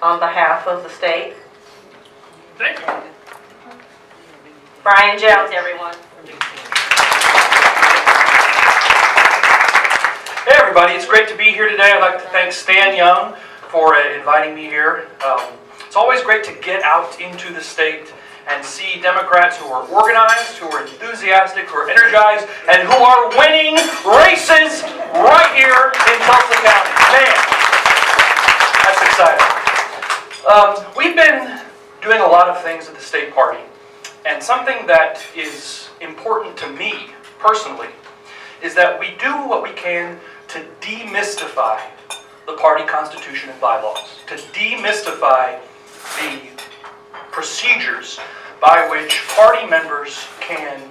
on behalf of the state. Thank you. Brian Jones, everyone. Hey everybody, it's great to be here today. I'd like to thank Stan Young for inviting me here. It's always great to get out into the state and see Democrats who are organized, who are enthusiastic, who are energized, and who are winning races right here in Tulsa County. Man, that's exciting. We've been doing a lot of things at the state party, and something that is important to me personally is that we do what we can to demystify the party constitution and bylaws, to demystify the procedures by which party members can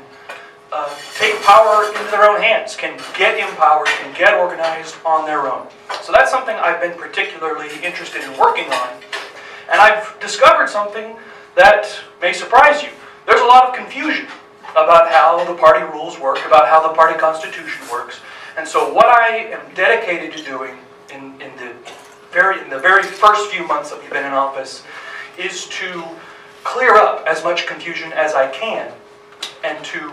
take power into their own hands, can get empowered, can get organized on their own. So that's something I've been particularly interested in working on. And I've discovered something that may surprise you. There's a lot of confusion about how the party rules work, about how the party constitution works. And so what I am dedicated to doing in the very first few months that we've been in office is to clear up as much confusion as I can and to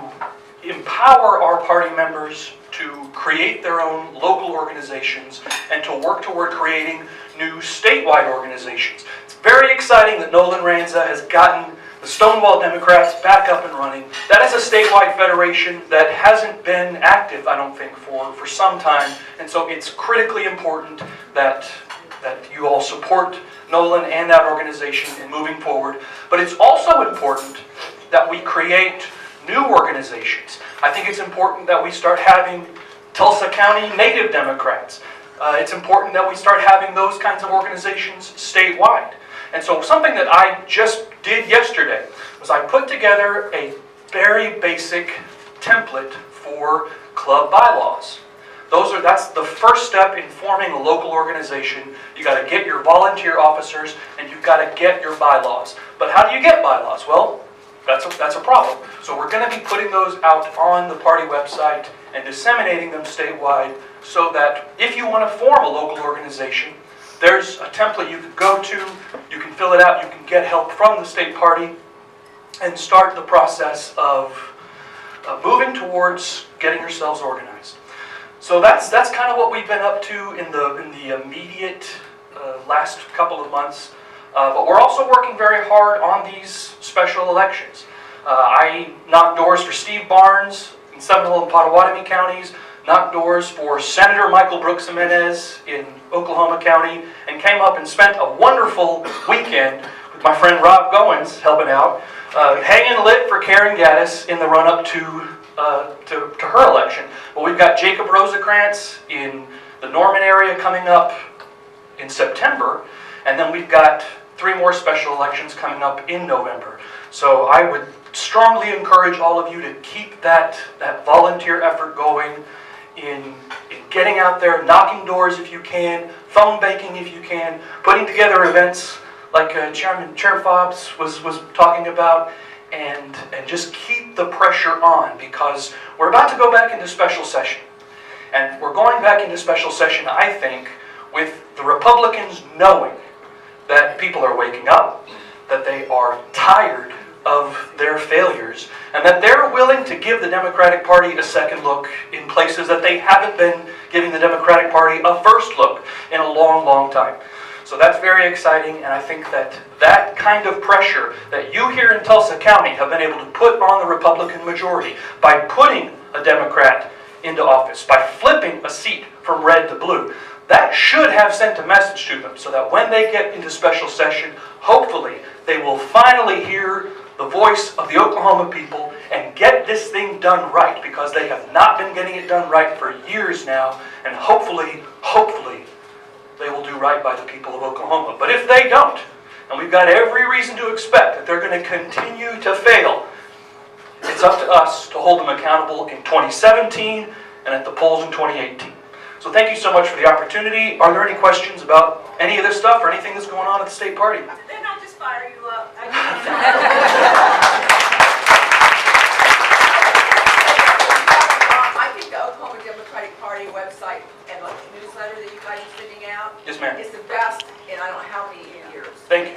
empower our party members to create their own local organizations and to work toward creating new statewide organizations. It's very exciting that Nolan Ranza has gotten the Stonewall Democrats back up and running. That is a statewide federation that hasn't been active, I don't think, for some time. And so it's critically important that you all support Nolan and that organization in moving forward. But it's also important that we create new organizations. I think it's important that we start having Tulsa County Native Democrats. It's important that we start having those kinds of organizations statewide. And so something that I just did yesterday was I put together a very basic template for club bylaws. That's the first step in forming a local organization. You got to get your volunteer officers and you've got to get your bylaws. But how do you get bylaws? Well, that's a problem. So we're going to be putting those out on the party website and disseminating them statewide so that if you want to form a local organization, there's a template you can go to, you can fill it out, you can get help from the state party and start the process of moving towards getting yourselves organized. So that's kind of what we've been up to in the immediate last couple of months. But we're also working very hard on these special elections. I knocked doors for Steve Barnes in Seminole and Pottawatomie counties, knocked doors for Senator Michael Brooks Jimenez in Oklahoma County, and came up and spent a wonderful weekend with my friend Rob Goins helping out, hanging lit for Karen Gaddis in the run-up to her election. Well, we've got Jacob Rosekrantz in the Norman area coming up in September, and then we've got 3 more special elections coming up in November. So I would strongly encourage all of you to keep that volunteer effort going in getting out there, knocking doors if you can, phone banking if you can, putting together events like Chair Fobbs was talking about, and just keep the pressure on, because we're about to go back into special session. And we're going back into special session, I think, with the Republicans knowing that people are waking up, that they are tired of their failures, and that they're willing to give the Democratic Party a second look in places that they haven't been giving the Democratic Party a first look in a long, long time. So that's very exciting, and I think that kind of pressure that you here in Tulsa County have been able to put on the Republican majority by putting a Democrat into office, by flipping a seat from red to blue, that should have sent a message to them so that when they get into special session, hopefully they will finally hear the voice of the Oklahoma people and get this thing done right, because they have not been getting it done right for years now, and hopefully they will do right by the people of Oklahoma. But if they don't, and we've got every reason to expect that they're going to continue to fail, it's up to us to hold them accountable in 2017 and at the polls in 2018. So thank you so much for the opportunity. Are there any questions about any of this stuff or anything that's going on at the state party? Then I'll just fire you up. I think the Oklahoma Democratic Party website and like the newsletter that you guys are sending out Yes, ma'am. is the best in I don't know how many 20 years. Thank you.